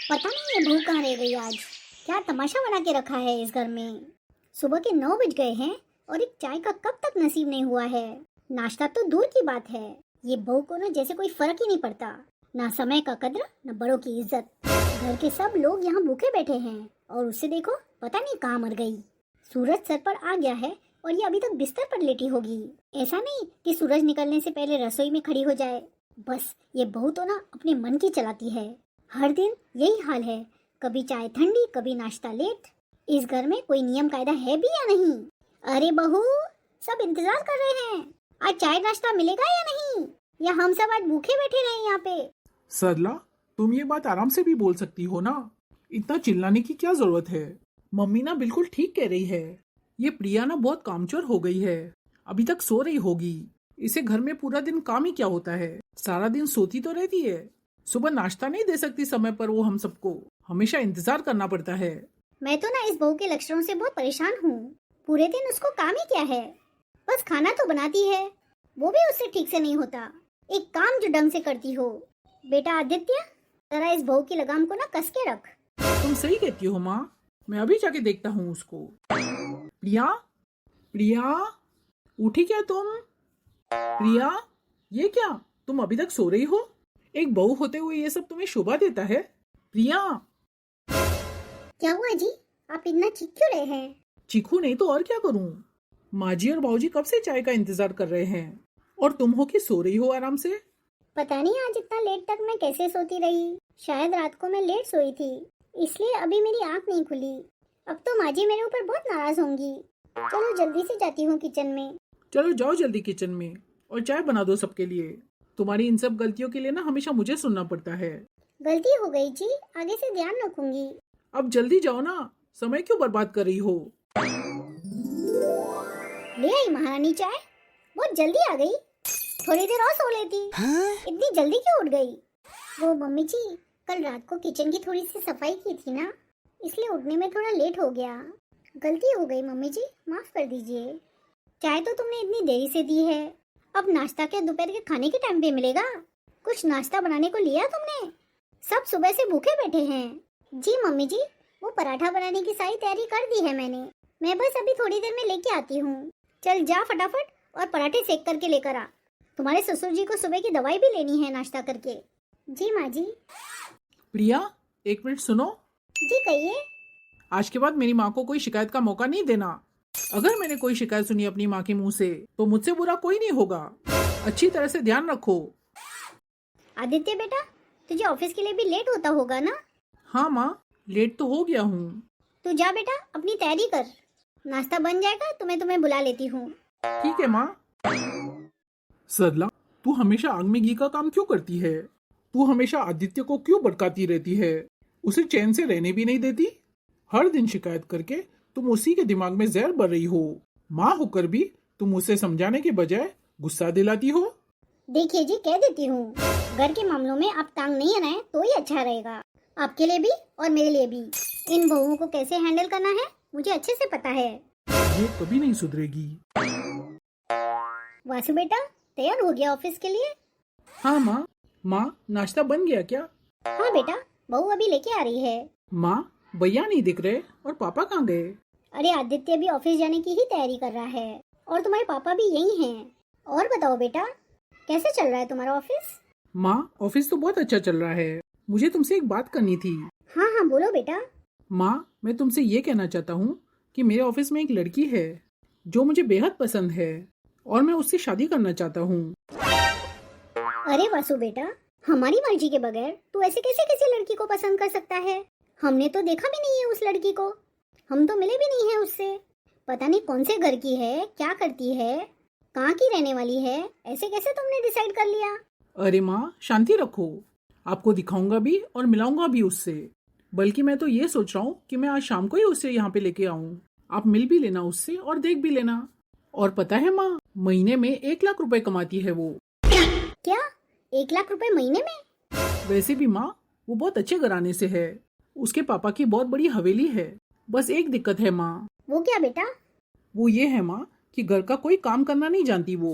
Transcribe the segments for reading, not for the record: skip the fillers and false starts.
पता नहीं ये बहू कहाँ रह गई आज। क्या तमाशा बना के रखा है इस घर में। सुबह के 9 बज गए हैं और एक चाय का कप तक नसीब नहीं हुआ है। नाश्ता तो दूर की बात है। ये बहू को ना जैसे कोई फर्क ही नहीं पड़ता। ना समय का कद्र न बड़ों की इज्जत। घर के सब लोग यहाँ भूखे बैठे हैं और उससे देखो पता नहीं कहाँ मर गई। सूरज सर पर आ गया है और ये अभी तक बिस्तर पर लेटी होगी। ऐसा नहीं कि सूरज निकलने से पहले रसोई में खड़ी हो जाए। बस ये बहू तो ना अपने मन की चलाती है। हर दिन यही हाल है, कभी चाय ठंडी कभी नाश्ता लेट। इस घर में कोई नियम कायदा है भी या नहीं? अरे बहू, सब इंतजार कर रहे हैं। आज चाय नाश्ता मिलेगा या नहीं, या हम सब आज भूखे बैठे रहे यहाँ पे? सरला, तुम ये बात आराम से भी बोल सकती हो ना। इतना चिल्लाने की क्या जरूरत है। मम्मी ना बिल्कुल ठीक कह रही है। ये प्रिया ना बहुत कामचोर हो गई है। अभी तक सो रही होगी। इसे घर में पूरा दिन काम ही क्या होता है। सारा दिन सोती तो रहती है। सुबह नाश्ता नहीं दे सकती समय पर। वो हम सबको हमेशा इंतजार करना पड़ता है। मैं तो ना इस बहू के लक्षणों से बहुत परेशान हूँ। पूरे दिन उसको काम ही क्या है, बस खाना तो बनाती है, वो भी उससे ठीक से नहीं होता। एक काम जो ढंग से करती हो। बेटा आदित्य, जरा इस बहू की लगाम को ना कस के रख। तुम सही कहती हो माँ। मैं अभी जाके देखता हूँ उसको। प्रिया, प्रिया, उठी क्या तुम? प्रिया, ये क्या, तुम अभी तक सो रही हो? एक बहू होते हुए ये सब तुम्हें शोभा देता है? प्रिया, क्या हुआ जी, आप इतना चीख क्यों रहे हैं? चीखू नहीं तो और क्या करूं। माँ जी और बाबूजी कब से चाय का इंतजार कर रहे हैं और तुम हो कि सो रही हो आराम से। पता नहीं आज इतना लेट तक मैं कैसे सोती रही। शायद रात को मैं लेट सोई थी, इसलिए अभी मेरी आंख नहीं खुली। अब तो माँ जी मेरे ऊपर बहुत नाराज होंगी। चलो जल्दी से जाती हूँ किचन में। चलो जाओ जल्दी किचन में और चाय बना दो सबके लिए। तुम्हारी इन सब गलतियों के लिए ना हमेशा मुझे सुनना पड़ता है। गलती हो गई जी, आगे से ध्यान रखूंगी। अब जल्दी जाओ ना, समय क्यों बर्बाद कर रही हो। ले आई महारानी चाय, बहुत जल्दी आ गई। थोड़ी देर और सो लेती। इतनी जल्दी क्यों उठ गई? वो मम्मी जी, कल रात को किचन की थोड़ी सी सफाई की थी ना, इसलिए उठने में थोड़ा लेट हो गया। गलती हो गई मम्मी जी, माफ कर दीजिए। चाय तो तुमने इतनी देरी से दी है, अब नाश्ता क्या दोपहर के खाने के टाइम पे मिलेगा? कुछ नाश्ता बनाने को लिया तुमने? सब सुबह से भूखे बैठे हैं। जी मम्मी जी, वो पराठा बनाने की सारी तैयारी कर दी है मैंने। मैं बस अभी थोड़ी देर में लेके आती हूँ। चल जा फटाफट और पराठे सेक करके लेकर आ। तुम्हारे ससुर जी को सुबह की दवाई भी लेनी है नाश्ता करके। जी माँ जी। प्रिया, एक मिनट सुनो। जी कहिए। आज के बाद मेरी माँ को कोई शिकायत का मौका नहीं देना। अगर मैंने कोई शिकायत सुनी अपनी माँ के मुंह से तो मुझसे बुरा कोई नहीं होगा। अच्छी तरह से ध्यान रखो। आदित्य बेटा, तुझे ऑफिस के लिए भी लेट होता होगा ना? हाँ माँ, लेट तो हो गया हूँ। तू जा बेटा, अपनी तैयारी कर। नाश्ता बन जाएगा तो मैं तुम्हें बुला लेती हूँ। ठीक है माँ। सरला, तू हमेशा आग में घी का काम क्यों करती है? तू हमेशा आदित्य को क्यों भड़काती रहती है? उसे चैन से रहने भी नहीं देती। हर दिन शिकायत करके तुम उसी के दिमाग में जहर भर रही हो। माँ होकर भी तुम उसे समझाने के बजाय गुस्सा दिलाती हो। देखिए जी, कह देती हूँ, घर के मामलों में आप टांग नहीं अड़ाएं तो ही अच्छा रहेगा। आपके लिए भी और मेरे लिए भी। इन बहुओं को कैसे हैंडल करना है मुझे अच्छे से पता है। ये कभी नहीं सुधरेगी। वासु बेटा, तैयार हो गया ऑफिस के लिए? हाँ माँ। माँ, नाश्ता बन गया क्या? हाँ बेटा, बहू अभी लेके आ रही है। माँ, भैया नहीं दिख रहे और पापा कहाँ गए? अरे आदित्य भी ऑफिस जाने की ही तैयारी कर रहा है और तुम्हारे पापा भी यही हैं। और बताओ बेटा, कैसे चल रहा है तुम्हारा ऑफिस? माँ, ऑफिस तो बहुत अच्छा चल रहा है। मुझे तुमसे एक बात करनी थी। हाँ हाँ बोलो बेटा। माँ, मैं तुमसे ये कहना चाहता हूँ कि मेरे ऑफिस में एक लड़की है जो मुझे बेहद पसंद है और मैं उससे शादी करना चाहता हूँ। अरे वासु बेटा, हमारी मर्जी के बगैर तू ऐसे कैसे किसी लड़की को पसंद कर सकता है? हमने तो देखा भी नहीं है उस लड़की को, हम तो मिले भी नहीं है उससे। पता नहीं कौन से घर की है, क्या करती है, कहाँ की रहने वाली है, ऐसे कैसे तुमने डिसाइड कर लिया? अरे माँ, शांति रखो। आपको दिखाऊंगा भी और मिलाऊंगा भी उससे। बल्कि मैं तो ये सोच रहा हूँ कि मैं आज शाम को ही उसे यहाँ पे लेके आऊँ। आप मिल भी लेना उससे और देख भी लेना। और पता है माँ, महीने में 1 लाख रुपए कमाती है वो। क्या 1 लाख रुपए महीने में? वैसे भी माँ, वो बहुत अच्छे घराने से है। उसके पापा की बहुत बड़ी हवेली है। बस एक दिक्कत है माँ। वो क्या बेटा? वो ये है माँ कि घर का कोई काम करना नहीं जानती वो।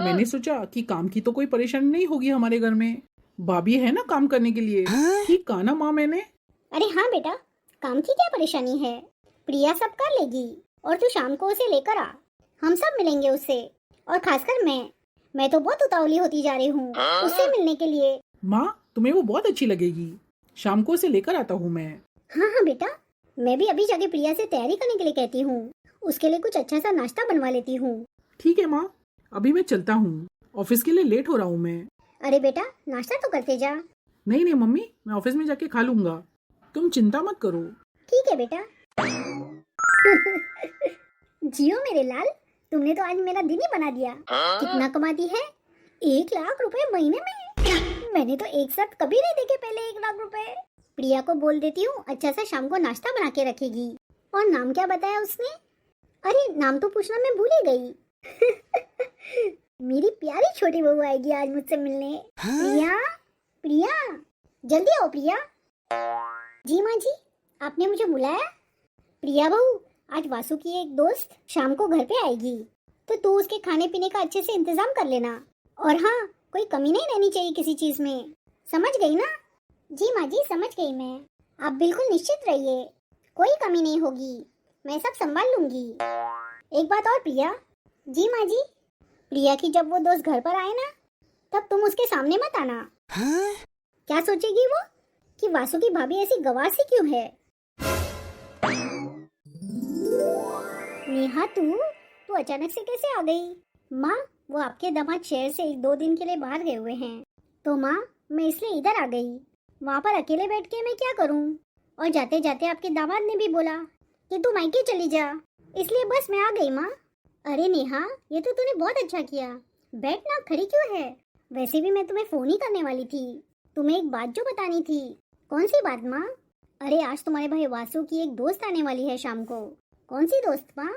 मैंने सोचा कि काम की तो कोई परेशानी नहीं होगी हमारे घर में। भाभी है ना काम करने के लिए। ठीक कहा ना माँ मैंने? अरे हाँ बेटा, काम की क्या परेशानी है, प्रिया सब कर लेगी। और तू शाम को उसे लेकर आ, हम सब मिलेंगे उससे। और खासकर मैं तो बहुत उतावली होती जा रही हूँ उससे मिलने के लिए। माँ, तुम्हें वो बहुत अच्छी लगेगी, शाम को उसे लेकर आता हूँ मैं। हाँ हाँ बेटा, मैं भी अभी जाके प्रिया से तैयारी करने के लिए कहती हूँ, उसके लिए कुछ अच्छा सा नाश्ता बनवा लेती हूँ। ठीक है माँ, अभी मैं चलता हूँ, ऑफिस के लिए लेट हो रहा हूँ मैं। अरे बेटा, नाश्ता तो करते जा। नहीं नहीं मम्मी, मैं ऑफिस में जाके खा लूंगा, तुम चिंता मत करो। ठीक है बेटा। जियो मेरे लाल, तुमने तो आज मेरा दिन ही बना दिया। कितना कमाती है? 1 लाख रुपए महीने में? मैंने तो एक साथ कभी नहीं देखे पहले 1 लाख रुपए। प्रिया को बोल देती हूँ अच्छा सा शाम को नाश्ता बना के रखेगी। और नाम क्या बताया उसने? अरे नाम तो पूछना मैं भूल ही गई। मेरी प्यारी छोटी बहू आएगी आज मुझसे मिलने। प्रिया, प्रिया, जल्दी आओ प्रिया। जी माँ जी, आपने मुझे बुलाया? प्रिया बहू, आज वासु की एक दोस्त शाम को घर पे आएगी, तो तू उसके खाने पीने का अच्छे से इंतजाम कर लेना। और हाँ, कोई कमी नहीं रहनी चाहिए किसी चीज में, समझ गई ना? जी माँ जी, समझ गई मैं। आप बिल्कुल निश्चित रहिए, कोई कमी नहीं होगी, मैं सब संभाल लूंगी। एक बात और प्रिया। जी माँ जी। प्रिया की जब वो दोस्त घर पर आए ना, तब तुम उसके सामने मत आना। क्या सोचेगी वो कि वासु की भाभी ऐसी गवार सी क्यों है? नेहा, तू अचानक से कैसे आ गई? माँ, वो आपके दामाद शहर से 1-2 दिन के लिए बाहर गए हुए हैं, तो माँ मैं इसलिए इधर आ गई। वहाँ पर अकेले बैठ के मैं क्या करूँ? और जाते जाते आपके दामाद ने भी बोला कि तू मायके चली जा, इसलिए बस मैं आ गई माँ। अरे नेहा, ये तो तूने बहुत अच्छा किया। बैठ ना, खड़ी क्यों है? वैसे भी मैं तुम्हें फोन ही करने वाली थी, तुम्हें एक बात जो बतानी थी। कौन सी बात माँ? अरे आज तुम्हारे भाई वासु की एक दोस्त आने वाली है शाम को। कौन सी दोस्त माँ?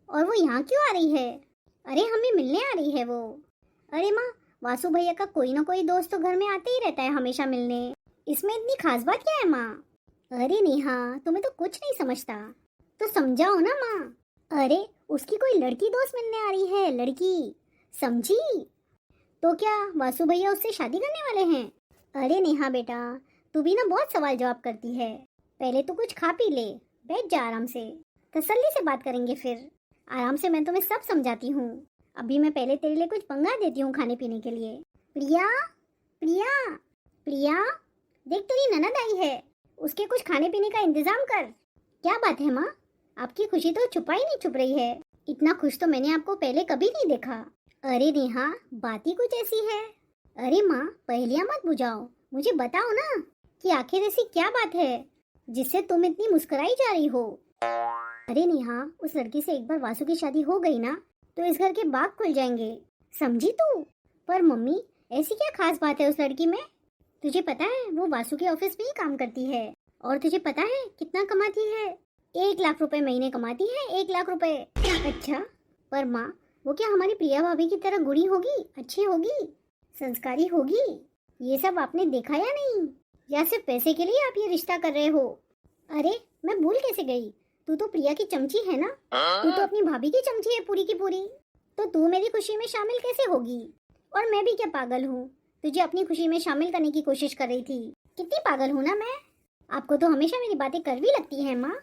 और वो यहाँ क्यों आ रही है? अरे हमें मिलने आ रही है वो। अरे माँ, वासु भैया का कोई ना कोई दोस्त तो घर में आते ही रहता है हमेशा मिलने, इसमें इतनी खास बात क्या है माँ? अरे नेहा, तुम्हें तो कुछ नहीं समझता, तो समझाओ ना माँ। अरे उसकी कोई लड़की दोस्त मिलने आ रही है, लड़की, समझी? तो क्या वासु भैया उससे शादी करने वाले हैं? अरे नेहा बेटा, तू भी ना बहुत सवाल जवाब करती है। पहले तो कुछ खा पी ले, बैठ जा आराम से, तसल्ली से बात करेंगे फिर। आराम से मैं तुम्हें सब समझाती हूँ। अभी मैं पहले तेरे लिए कुछ मंगा देती हूँ खाने पीने के लिए। प्रिया, प्रिया, प्रिया, देख तेरी ननद आई है, उसके कुछ खाने पीने का इंतजाम कर। क्या बात है माँ, आपकी खुशी तो छुपा ही नहीं छुप रही है। इतना खुश तो मैंने आपको पहले कभी नहीं देखा। अरे नेहा, बात ही कुछ ऐसी है। अरे माँ, पहेलियाँ मत बुझाओ, मुझे बताओ ना कि आखिर ऐसी क्या बात है जिससे तुम इतनी मुस्कुराई जा रही हो। अरे नेहा, उस लड़की से एक बार वासु की शादी हो गई ना, तो इस घर के बाग खुल जाएंगे, समझी तू? पर मम्मी, ऐसी क्या खास बात है उस लड़की में? तुझे पता है वो वासु के ऑफिस में ही काम करती है, और तुझे पता है कितना कमाती है? 1 लाख रुपए महीने कमाती है, 1 लाख रुपए। अच्छा, पर माँ, वो क्या हमारी प्रिया भाभी की तरह गुणी होगी, अच्छी होगी, संस्कारी होगी? ये सब आपने देखा या नहीं? या सिर्फ पैसे के लिए आप ये रिश्ता कर रहे हो? अरे मैं भूल कैसे गई, तू तो प्रिया की चमची है ना, तू तो अपनी भाभी की चमची है पूरी की पूरी। तो तू मेरी खुशी में शामिल कैसे होगी? और मैं भी क्या पागल हूँ, तुझे अपनी खुशी में शामिल करने की कोशिश कर रही थी। कितनी पागल हूँ ना मैं। आपको तो हमेशा मेरी बातें कड़वी लगती है माँ,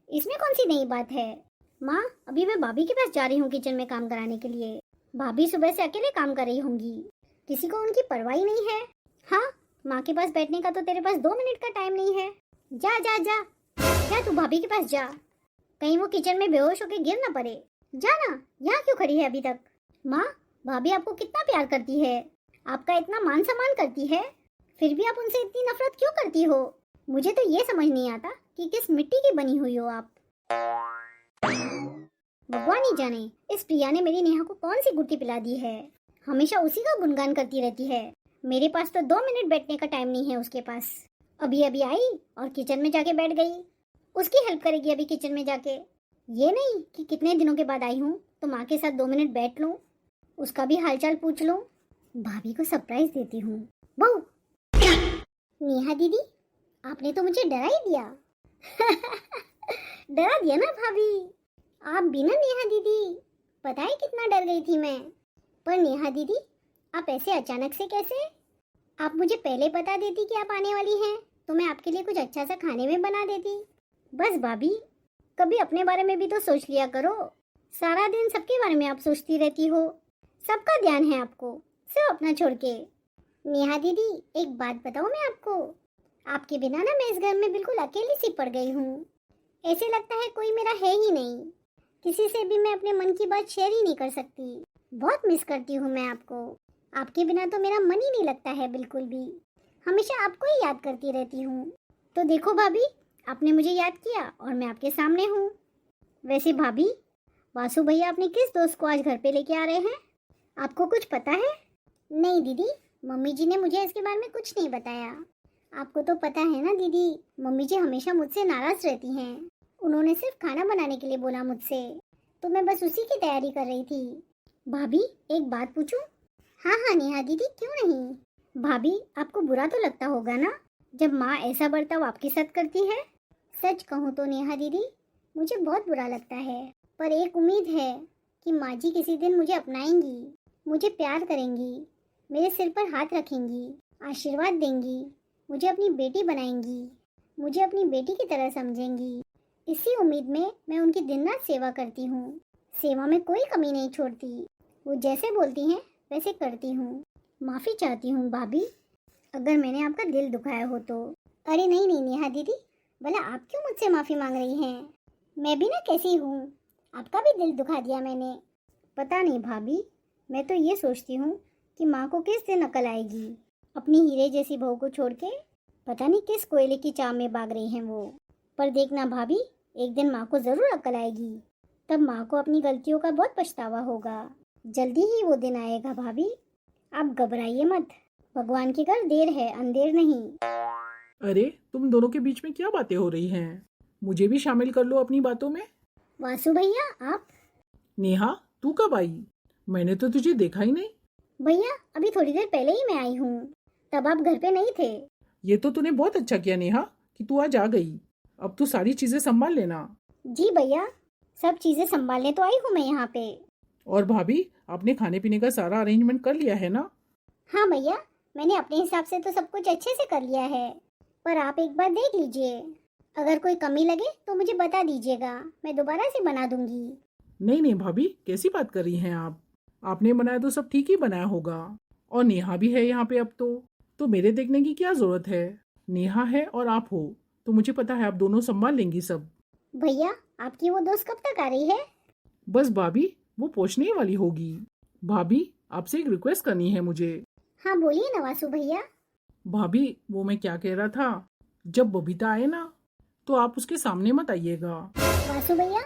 इसमें कौन सी नई बात है? माँ, अभी मैं भाभी के पास जा रही हूँ किचन में काम कराने के लिए। भाभी सुबह से अकेले काम कर रही होंगी, किसी को उनकी परवाह ही नहीं है। हाँ, माँ के पास बैठने का तो तेरे पास 2 मिनट का टाइम नहीं है। जा जा जा जा, तू भाभी के पास जा, कहीं वो किचन में बेहोश होकर गिर ना पड़े। जा ना, यहाँ क्यों खड़ी है अभी तक? माँ, भाभी आपको कितना प्यार करती है, आपका इतना मान सम्मान करती है, फिर भी आप उनसे इतनी नफरत क्यों करती हो? मुझे तो ये समझ नहीं आता कि किस मिट्टी की बनी हुई हो आप। भगवान ही जाने इस प्रिया ने मेरी नेहा को कौन सी गुटकी पिला दी है, हमेशा उसी का गुणगान करती रहती है। मेरे पास तो 2 मिनट बैठने का टाइम नहीं है उसके पास। अभी अभी आई और किचन में जाके बैठ गई, उसकी हेल्प करेगी अभी किचन में जाके। ये नहीं कि कितने दिनों के बाद आई हूँ तो माँ के साथ 2 मिनट बैठ लूँ, उसका भी हालचाल पूछ लूँ, भाभी को सरप्राइज देती हूँ। बहू, नेहा दीदी, आपने तो मुझे डरा ही दिया। डरा दिया ना भाभी, आप भी ना नेहा दीदी, पता है कितना डर गई थी मैं। पर नेहा दीदी, आप ऐसे अचानक से कैसे? आप मुझे पहले बता देती कि आप आने वाली हैं, तो मैं आपके लिए कुछ अच्छा सा खाने में बना देती। बस भाभी, कभी अपने बारे में भी तो सोच लिया करो। सारा दिन सबके बारे में आप सोचती रहती हो। सबका ध्यान है आपको, सब अपना छोड़ के। नेहा दीदी, एक बात बताऊं मैं आपको, आपके बिना ना मैं इस घर में बिल्कुल अकेली सी पड़ गई हूँ। ऐसे लगता है कोई मेरा है ही नहीं। किसी से भी मैं अपने मन की बात शेयर ही नहीं कर सकती। बहुत मिस करती हूँ मैं आपको। आपके बिना तो मेरा मन ही नहीं लगता है बिल्कुल भी। हमेशा आपको ही याद करती रहती हूँ। तो देखो भाभी, आपने मुझे याद किया और मैं आपके सामने हूँ। वैसे भाभी, वासु भैया अपने किस दोस्त को आज घर पे लेके आ रहे हैं, आपको कुछ पता है? नहीं दीदी, मम्मी जी ने मुझे इसके बारे में कुछ नहीं बताया। आपको तो पता है ना दीदी, मम्मी जी हमेशा मुझसे नाराज रहती हैं। उन्होंने सिर्फ खाना बनाने के लिए बोला मुझसे, तो मैं बस उसी की तैयारी कर रही थी। भाभी, एक बात पूछूं? हाँ हाँ नेहा दीदी, क्यों नहीं। भाभी, आपको बुरा तो लगता होगा ना जब माँ ऐसा बर्ताव आपके साथ करती है? सच कहूँ तो नेहा दीदी, मुझे बहुत बुरा लगता है, पर एक उम्मीद है कि माँ जी किसी दिन मुझे अपनाएंगी, मुझे प्यार करेंगी, मेरे सिर पर हाथ रखेंगी, आशीर्वाद देंगी, मुझे अपनी बेटी बनाएंगी, मुझे अपनी बेटी की तरह समझेंगी। इसी उम्मीद में मैं उनकी दिन रात सेवा करती हूँ। सेवा में कोई कमी नहीं छोड़ती। वो जैसे बोलती हैं वैसे करती हूँ। माफ़ी चाहती हूँ भाभी, अगर मैंने आपका दिल दुखाया हो तो। अरे नहीं नहीं नेहा दीदी, भला आप क्यों मुझसे माफ़ी मांग रही हैं? मैं भी ना कैसी हूँ, आपका भी दिल दुखा दिया मैंने। पता नहीं भाभी, मैं तो ये सोचती हूँ कि माँ को किस दिन अकल आएगी। अपनी हीरे जैसी बहू को छोड़ के पता नहीं किस कोयले की चाह में भाग रही हैं वो। पर देखना भाभी, एक दिन माँ को ज़रूर अकल आएगी। तब माँ को अपनी गलतियों का बहुत पछतावा होगा। जल्दी ही वो दिन आएगा भाभी, आप घबराइए मत। भगवान के घर देर है, अंधेर नहीं। अरे, तुम दोनों के बीच में क्या बातें हो रही हैं? मुझे भी शामिल कर लो अपनी बातों में। वासु भैया, आप? नेहा, तू कब आई? मैंने तो तुझे देखा ही नहीं। भैया, अभी थोड़ी देर पहले ही मैं आई हूँ, तब आप घर पे नहीं थे। ये तो तूने बहुत अच्छा किया नेहा कि तू आज आ गई। अब तू सारी चीजें संभाल लेना। जी भैया, सब चीज़ें संभालने तो आई हूँ मैं यहाँ पे। और भाभी, आपने खाने पीने का सारा अरेंजमेंट कर लिया है ना? हाँ भैया, मैंने अपने हिसाब से तो सब कुछ अच्छे से कर लिया है, पर आप एक बार देख लीजिए। अगर कोई कमी लगे तो मुझे बता दीजिएगा, मैं दोबारा से बना दूंगी। नहीं नहीं भाभी, कैसी बात कर रही हैं आप? आपने बनाया तो सब ठीक ही बनाया होगा। और नेहा भी है यहाँ पे अब तो मेरे देखने की क्या जरूरत है? नेहा है और आप हो, तो मुझे पता है आप दोनों संभाल लेंगी सब। भैया, आपकी वो दोस्त कब तक आ रही है? बस भाभी, वो पहुँचने ही वाली होगी। भाभी, आपसे एक रिक्वेस्ट करनी है मुझे। हाँ बोलिए ना वासु भैया। भाभी, वो मैं क्या कह रहा था, जब बबीता आए ना तो आप उसके सामने मत आइएगा। वासु भैया,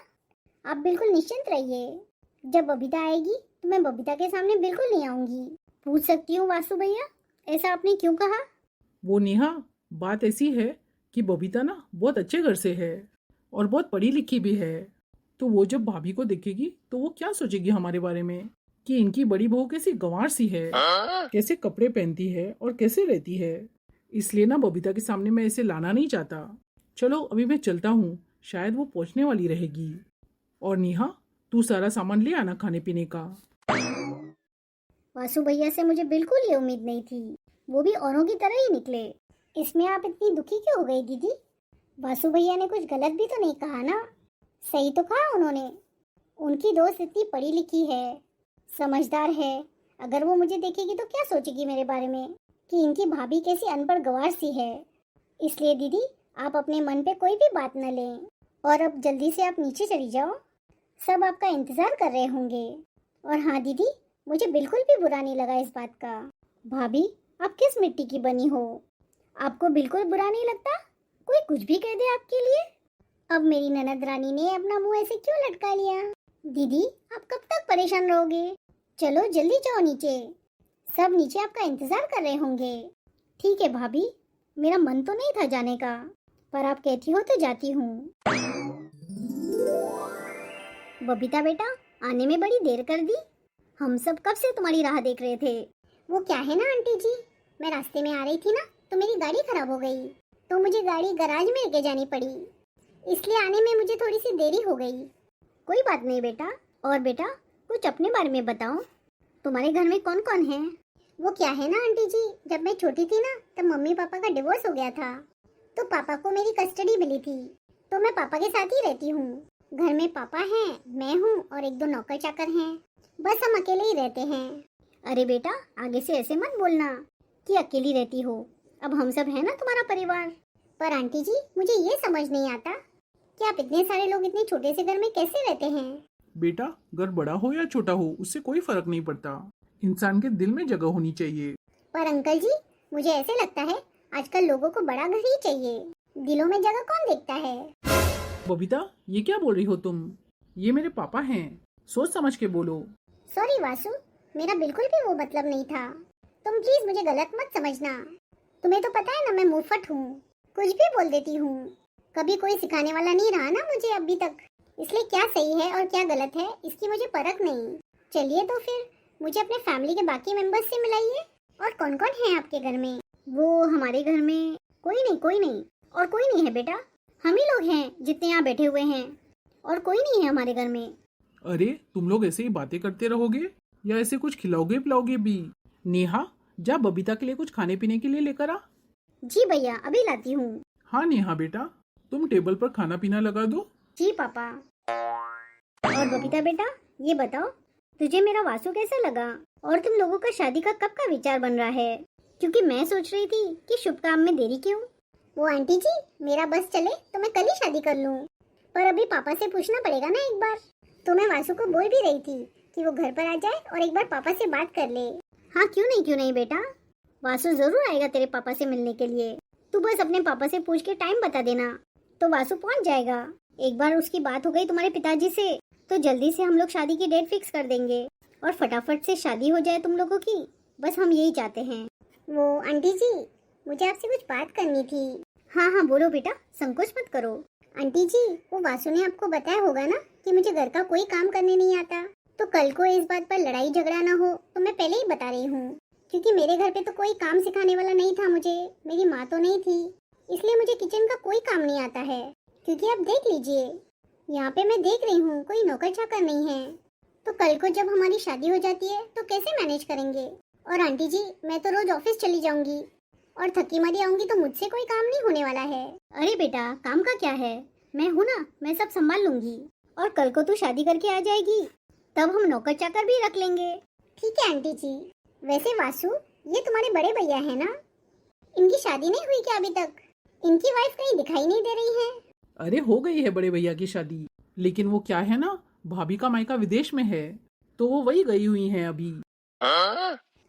आप बिल्कुल निश्चिंत रहिए। जब बबीता आएगी तो मैं बबीता के सामने बिल्कुल नहीं आऊंगी। पूछ सकती हूँ वासु भैया, ऐसा आपने क्यों कहा? वो नेहा, बात ऐसी है कि बबीता ना बहुत अच्छे घर से है और बहुत पढ़ी लिखी भी है। तो वो जब भाभी को देखेगी तो वो क्या सोचेगी हमारे बारे में कि इनकी बड़ी बहू कैसी गंवार सी है, कैसे कपड़े पहनती है और कैसे रहती है। इसलिए ना बबीता के सामने मैं इसे लाना नहीं चाहता। चलो अभी मैं चलता हूँ, शायद वो पहुँचने वाली रहेगी। और नेहा, तू सारा सामान ले आना खाने पीने का। वासु भैया से मुझे बिल्कुल ये उम्मीद नहीं थी, वो भी औरों की तरह ही निकले। इसमें आप इतनी दुखी क्यों हो गई दीदी? वासु भैया ने कुछ गलत भी तो नहीं कहा ना? सही तो कहा उन्होंने। उनकी दोस्त इतनी पढ़ी लिखी है, समझदार है। अगर वो मुझे देखेगी तो क्या सोचेगी मेरे बारे में कि इनकी भाभी कैसी अनपढ़ गंवार सी है। इसलिए दीदी, आप अपने मन पे कोई भी बात न लें और अब जल्दी से आप नीचे चली जाओ। सब आपका इंतजार कर रहे होंगे। और हाँ दीदी, मुझे बिल्कुल भी बुरा नहीं लगा इस बात का। भाभी, आप किस मिट्टी की बनी हो? आपको बिल्कुल बुरा नहीं लगता कोई कुछ भी कह दे आपके लिए? अब मेरी ननद रानी ने अपना मुंह ऐसे क्यों लटका लिया? दीदी, आप कब तक परेशान रहोगे? चलो जल्दी जाओ नीचे, सब नीचे आपका इंतजार कर रहे होंगे। ठीक है भाभी, मेरा मन तो नहीं था जाने का, पर आप कहती हो तो जाती हूँ। बबीता बेटा, आने में बड़ी देर कर दी। हम सब कब से तुम्हारी राह देख रहे थे। वो क्या है ना आंटी जी, मैं रास्ते में आ रही थी ना तो मेरी गाड़ी खराब हो गई, तो मुझे गाड़ी गराज में लेके जानी पड़ी, इसलिए आने में मुझे थोड़ी सी देरी हो गई। कोई बात नहीं बेटा। और बेटा, कुछ अपने बारे में बताओ, तुम्हारे घर में कौन कौन है? वो क्या है ना आंटी जी, जब मैं छोटी थी ना तब मम्मी पापा का डिवोर्स हो गया था, तो पापा को मेरी कस्टडी मिली थी, तो मैं पापा के साथ ही रहती हूँ। घर में पापा हैं, मैं हूँ और एक दो नौकर चाकर हैं। बस हम अकेले ही रहते हैं। अरे बेटा, आगे से ऐसे मत बोलना कि अकेली रहती हो। अब हम सब है ना तुम्हारा परिवार। पर आंटी जी, मुझे ये समझ नहीं आता कि आप इतने सारे लोग इतने छोटे से घर में कैसे रहते हैं। बेटा, घर बड़ा हो या छोटा हो उससे कोई फर्क नहीं पड़ता। इंसान के दिल में जगह होनी चाहिए। पर अंकल जी, मुझे ऐसे लगता है आजकल लोगों को बड़ा घर ही चाहिए। दिलों में जगह कौन देखता है। बबीता, ये क्या बोल रही हो तुम? ये मेरे पापा हैं, सोच समझ के बोलो। सॉरी वासु, मेरा बिल्कुल भी वो मतलब नहीं था। तुम प्लीज मुझे गलत मत समझना। तुम्हें तो पता है ना, मैं मुंहफट हूँ, कुछ भी बोल देती हूँ। कभी कोई सिखाने वाला नहीं रहा ना मुझे अभी तक, इसलिए क्या सही है और क्या गलत है इसकी मुझे परख नहीं। चलिए तो फिर मुझे अपने फैमिली के बाकी मेंबर्स से मिलाइए। और कौन कौन है आपके घर में? वो हमारे घर में कोई नहीं और कोई नहीं है बेटा। हम ही लोग हैं जितने यहाँ बैठे हुए हैं, और कोई नहीं है हमारे घर में। अरे, तुम लोग ऐसे ही बातें करते रहोगे या ऐसे कुछ खिलाओगे पिलाओगे भी? नेहा, जा बबीता के लिए कुछ खाने पीने के लिए लेकर आ। जी भैया, अभी लाती हूँ। हाँ नेहा बेटा, तुम टेबल पर खाना पीना लगा दो। जी पापा। और बबीता बेटा, ये बताओ तुझे मेरा वासु कैसा लगा, और तुम लोगों का शादी का कब का विचार बन रहा है? क्योंकि मैं सोच रही थी कि शुभ काम में देरी क्यों। वो आंटी जी, मेरा बस चले तो मैं कल ही शादी कर लूँ, पर अभी पापा से पूछना पड़ेगा ना एक बार। तो मैं वासु को बोल भी रही थी कि वो घर पर आ जाए और एक बार पापा से बात कर ले। हाँ, क्यों नहीं बेटा, वासु जरूर आएगा तेरे पापा से मिलने के लिए। तू बस अपने पापा से पूछ के टाइम बता देना, तो वासु पहुंच जाएगा। एक बार उसकी बात हो गई तुम्हारे पिताजी से, तो जल्दी से हम लोग शादी की डेट फिक्स कर देंगे और फटाफट से शादी हो जाए तुम लोगों की। बस हम यही चाहते हैं। वो आंटी जी, मुझे आपसे कुछ बात करनी थी। हाँ बोलो बेटा, संकोच मत करो। आंटी जी, वो वासु ने आपको बताया होगा ना कि मुझे घर का कोई काम करने नहीं आता, तो कल को इस बात पर लड़ाई झगड़ा ना हो तो मैं पहले ही बता रही हूँ। क्योंकि मेरे घर पे तो कोई काम सिखाने वाला नहीं था मुझे, मेरी माँ तो नहीं थी, इसलिए मुझे किचन का कोई काम नहीं आता है। क्योंकि आप देख लीजिए, यहाँ पे मैं देख रही हूँ कोई नौकर चाकर नहीं है, तो कल को जब हमारी शादी हो जाती है तो कैसे मैनेज करेंगे। और आंटी जी, मैं तो रोज ऑफिस चली जाऊंगी और थकी मारी आऊंगी, तो मुझसे कोई काम नहीं होने वाला है। अरे बेटा, काम का क्या है, मैं हूँ ना, मैं सब संभाल लूंगी। और कल को तू शादी करके आ जाएगी, तब हम नौकर चाकर भी रख लेंगे। ठीक है आंटी जी। वैसे वासु, ये तुम्हारे बड़े भैया है ना, इनकी शादी नहीं हुई क्या अभी तक? इनकी वाइफ कहीं दिखाई नहीं दे रही है। अरे, हो गई है बड़े भैया की शादी, लेकिन वो क्या है ना, भाभी का मायका विदेश में है, तो वो वही गई हुई हैं अभी।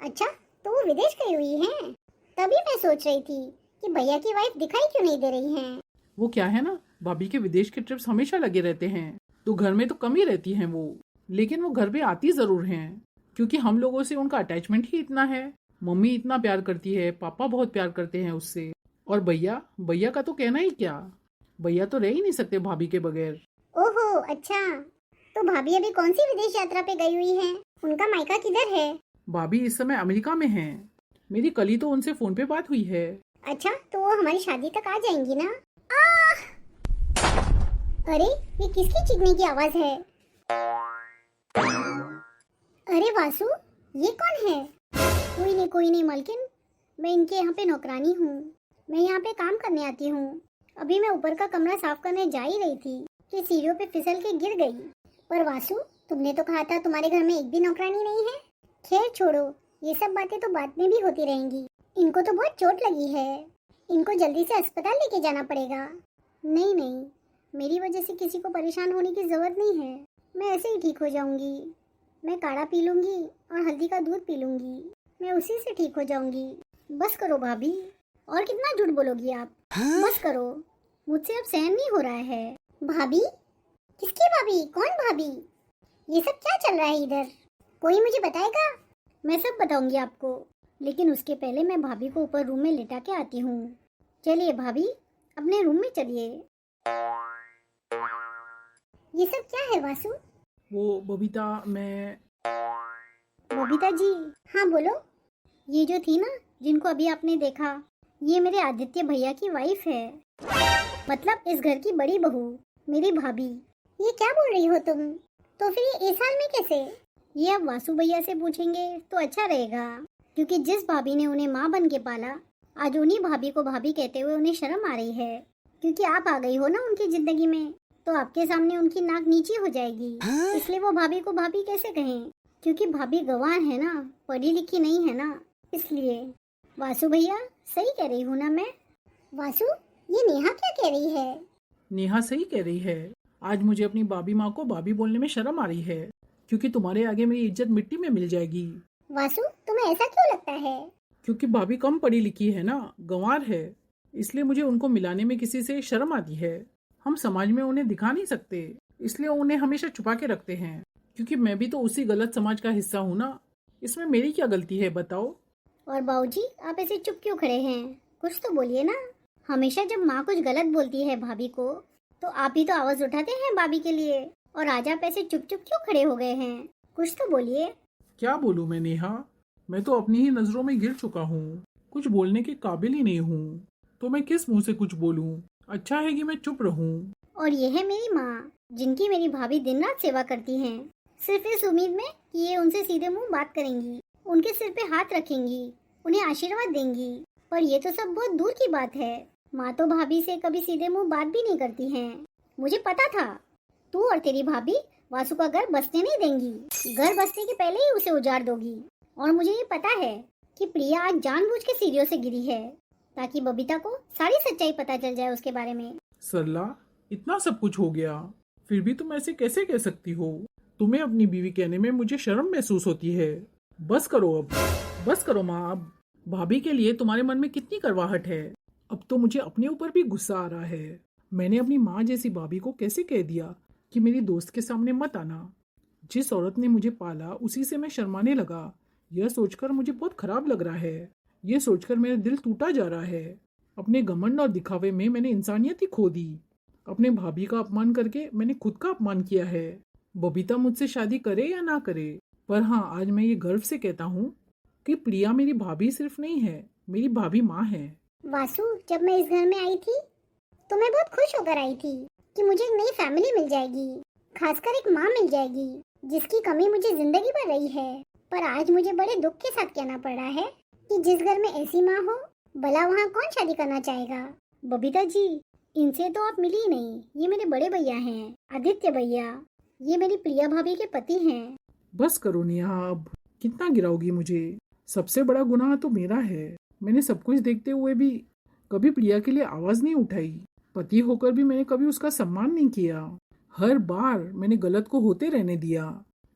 अच्छा, तो वो विदेश गई हुई हैं। तभी मैं सोच रही थी कि भैया की वाइफ दिखाई क्यों नहीं दे रही हैं। वो क्या है ना, भाभी के विदेश के ट्रिप्स हमेशा लगे रहते हैं, तो घर में तो कम ही रहती हैं वो, लेकिन वो घर पे आती जरूर हैं, क्योंकि हम लोगों से उनका अटैचमेंट ही इतना है। मम्मी इतना प्यार करती है, पापा बहुत प्यार करते हैं उससे, और भैया भैया का तो कहना ही क्या, भैया तो रह ही नहीं सकते भाभी के बगैर। ओहो अच्छा, तो भाभी अभी कौन सी विदेश यात्रा पे गई हुई हैं? उनका मायका किधर है? भाभी इस समय अमेरिका में हैं। मेरी कल ही तो उनसे फोन पे बात हुई है। अच्छा, तो वो हमारी शादी तक आ जाएंगी ना? अरे, ये किसकी चीखने की आवाज है? अरे वासु, ये कौन है? कोई नहीं मालकिन, मैं इनके यहाँ पे नौकरानी हूँ। मैं यहाँ पे काम करने आती हूँ। अभी मैं ऊपर का कमरा साफ करने जा ही रही थी कि सीढ़ियों पे फिसल के गिर गई। पर वासु, तुमने तो कहा था तुम्हारे घर में एक भी नौकरानी नहीं है। खैर छोड़ो, ये सब बातें तो बाद में भी होती रहेंगी। इनको तो बहुत चोट लगी है, इनको जल्दी से अस्पताल लेके जाना पड़ेगा। नहीं, मेरी वजह से किसी को परेशान होने की जरूरत नहीं है। मैं ऐसे ही ठीक हो जाऊंगी। मैं काढ़ा पी लूंगी और हल्दी का दूध पी लूंगी, मैं उसी से ठीक हो जाऊंगी। बस करो भाभी, और कितना झूठ बोलोगी आप? बस करो, मुझसे अब सहन नहीं हो रहा है। भाभी? किसकी भाभी? कौन भाभी? ये सब क्या चल रहा है इधर? कोई मुझे बताएगा? मैं सब बताऊंगी आपको, लेकिन उसके पहले मैं भाभी को ऊपर रूम में लेटा के आती हूँ। चलिए भाभी, अपने रूम में चलिए। ये सब क्या है वासु? वो बबीता, मैं बबीता जी? हाँ बोलो। ये जो थी ना, जिनको अभी आपने देखा, ये मेरे आदित्य भैया की वाइफ है, मतलब इस घर की बड़ी बहू, मेरी भाभी। ये क्या बोल रही हो तुम? तो फिर ये इस हाल में कैसे? ये आप वासु भैया से पूछेंगे तो अच्छा रहेगा, क्योंकि जिस भाभी ने उन्हें माँ बन के पाला, आज उन्हीं भाभी को भाभी कहते हुए उन्हें शर्म आ रही है, क्योंकि आप आ गई हो ना उनकी जिंदगी में, तो आपके सामने उनकी नाक नीची हो जाएगी। इसलिए वो भाभी को भाभी कैसे कहें, क्योंकि भाभी गंवार है ना, पढ़ी लिखी नहीं है ना, इसलिए। वासु भैया सही कह रही हूँ ना मैं? वासु, ये नेहा क्या कह रही है? नेहा सही कह रही है। आज मुझे अपनी भाभी माँ को भाभी बोलने में शर्म आ रही है, क्योंकि तुम्हारे आगे मेरी इज्जत मिट्टी में मिल जाएगी। वासु, तुम्हें ऐसा क्यों लगता है? क्योंकि भाभी कम पढ़ी लिखी है ना, गंवार है, इसलिए मुझे उनको मिलाने में किसी से शर्म आती है। हम समाज में उन्हें दिखा नहीं सकते, इसलिए उन्हें हमेशा छुपा के रखते हैं, क्योंकि मैं भी तो उसी गलत समाज का हिस्सा हूँ ना। इसमें मेरी क्या गलती है बताओ? और बाबूजी, आप ऐसे चुप क्यों खड़े हैं? कुछ तो बोलिए ना। हमेशा जब माँ कुछ गलत बोलती है भाभी को, तो आप ही तो आवाज उठाते हैं भाभी के लिए, और आज आप ऐसे चुप चुप क्यों खड़े हो गए हैं? कुछ तो बोलिए। क्या बोलूं मैं नेहा, मैं तो अपनी ही नजरों में गिर चुका हूँ, कुछ बोलने के काबिल ही नहीं हूँ, तो मैं किस मुंह से कुछ बोलूं? अच्छा है कि मैं चुप रहूं। और ये है मेरी माँ, जिनकी मेरी भाभी दिन रात सेवा करती हैं, सिर्फ इस उम्मीद में कि ये उनसे सीधे मुंह बात करेंगी, उनके सिर पे हाथ रखेंगी, उन्हें आशीर्वाद देंगी। पर ये तो सब बहुत दूर की बात है। माँ तो भाभी से कभी सीधे मुंह बात भी नहीं करती हैं। मुझे पता था तू और तेरी भाभी वासु का घर बसने नहीं देंगी, घर बसने के पहले ही उसे उजाड़ दोगी। और मुझे ये पता है कि प्रिया आज जानबूझ के सीढ़ियों से गिरी है, ताकि बबीता को सारी सच्चाई पता चल जाए उसके बारे में। सरला, इतना सब कुछ हो गया, फिर भी तुम ऐसे कैसे कह सकती हो? तुम्हें अपनी बीवी कहने में मुझे शर्म महसूस होती है। बस करो अब, बस करो माँ अब। भाभी के लिए तुम्हारे मन में कितनी करवाहट है। अब तो मुझे अपने ऊपर भी गुस्सा आ रहा है। मैंने अपनी माँ जैसी भाभी को कैसे कह दिया कि मेरी दोस्त के सामने मत आना। जिस औरत ने मुझे पाला उसी से मैं शर्माने लगा। यह सोचकर मुझे बहुत खराब लग रहा है। यह सोचकर मेरा दिल टूटा जा रहा है। अपने घमंड और दिखावे में मैंने इंसानियत ही खो दी। अपने भाभी का अपमान करके मैंने खुद का अपमान किया है। बबीता मुझसे शादी करे या ना करे, पर हाँ, आज मैं ये गर्व से कहता हूँ कि प्रिया मेरी भाभी सिर्फ नहीं है, मेरी भाभी माँ है। वासु, जब मैं इस घर में आई थी तो मैं बहुत खुश होकर आई थी कि मुझे एक नई फैमिली मिल जाएगी, खासकर एक माँ मिल जाएगी जिसकी कमी मुझे जिंदगी भर रही है। पर आज मुझे बड़े दुख के साथ कहना पड़ रहा है कि जिस घर में ऐसी माँ हो, भला वहाँ कौन शादी करना चाहेगा? बबीता जी, इनसे तो आप मिली ही नहीं। ये मेरे बड़े भैया हैं, आदित्य भैया। ये मेरी प्रिया भाभी के पति हैं। बस करो नेहा, अब कितना गिराओगी मुझे? सबसे बड़ा गुनाह तो मेरा है। मैंने सब कुछ देखते हुए भी कभी प्रिया के लिए आवाज नहीं उठाई। पति होकर भी मैंने कभी उसका सम्मान नहीं किया। हर बार मैंने गलत को होते रहने दिया,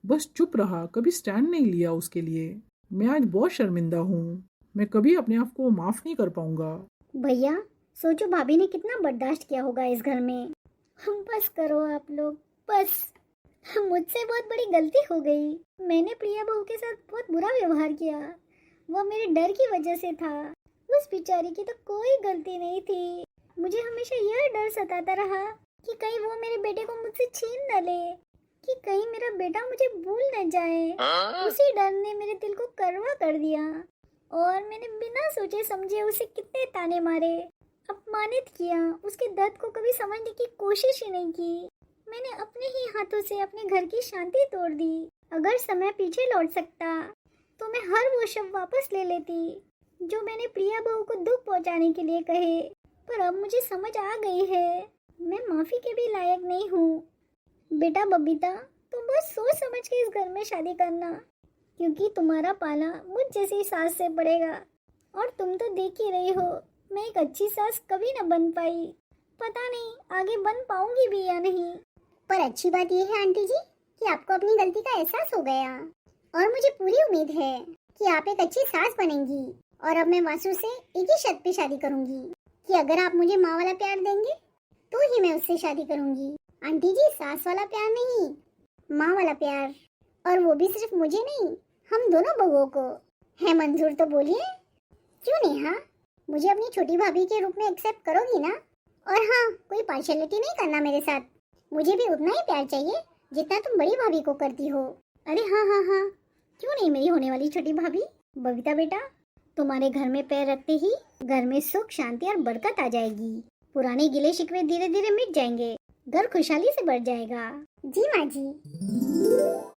बस चुप रहा, कभी स्टैंड नहीं लिया उसके लिए। मैं आज बहुत शर्मिंदा हूँ। मैं कभी अपने आप को माफ नहीं कर पाऊंगा। भैया, सोचो भाभी ने कितना बर्दाश्त किया होगा इस घर में। बस करो आप लोग, बस। मुझसे बहुत बड़ी गलती हो गई। मैंने प्रिया बहू के साथ बहुत बुरा व्यवहार किया। वो मेरे डर की वजह से था। उस बेचारी की तो कोई गलती नहीं थी। मुझे हमेशा यह डर सताता रहा कि कहीं वो मेरे बेटे को मुझसे छीन न ले, कि कहीं मेरा बेटा मुझे भूल न जाए। उसी डर ने मेरे दिल को कड़वा कर दिया, और मैंने बिना सोचे समझे उसे कितने ताने मारे, अपमानित किया। उसके दर्द को कभी समझने की कोशिश ही नहीं की। मैंने अपने ही हाथों से अपने घर की शांति तोड़ दी। अगर समय पीछे लौट सकता तो मैं हर वो शब्द वापस ले लेती जो मैंने प्रिया बहू को दुख पहुंचाने के लिए कहे। पर अब मुझे समझ आ गई है, मैं माफी के भी लायक नहीं हूँ। बेटा बबीता, तुम बस सोच समझ के इस घर में शादी करना, क्योंकि तुम्हारा पाला मुझ जैसी सास से पड़ेगा। और तुम तो देख ही रही हो, मैं एक अच्छी सास कभी न बन पाई। पता नहीं आगे बन पाऊंगी भी या नहीं। पर अच्छी बात यह है आंटी जी कि आपको अपनी गलती का एहसास हो गया, और मुझे पूरी उम्मीद है कि आप एक अच्छी सास बनेंगी। और अब मैं वासु से एक ही शर्त पे शादी करूंगी कि अगर आप मुझे माँ वाला प्यार देंगे तो ही मैं उससे शादी करूंगी। आंटी जी, सास वाला प्यार नहीं, माँ वाला प्यार। और वो भी सिर्फ मुझे नहीं, हम दोनों बहुओं को। है मंजूर तो बोलिए। क्यों नेहा, मुझे अपनी छोटी भाभी के रूप में एक्सेप्ट करोगी ना? और हाँ, कोई पार्शियलिटी नहीं करना मेरे साथ। मुझे भी उतना ही प्यार चाहिए जितना तुम बड़ी भाभी को करती हो। अरे हाँ हाँ हाँ, क्यों नहीं मेरी होने वाली छोटी भाभी? बबीता बेटा, तुम्हारे घर में पैर रखते ही घर में सुख, शांति और बरकत आ जाएगी। पुराने गिले शिकवे धीरे धीरे मिट जाएंगे, घर खुशहाली से बढ़ जाएगा। जी माँ जी।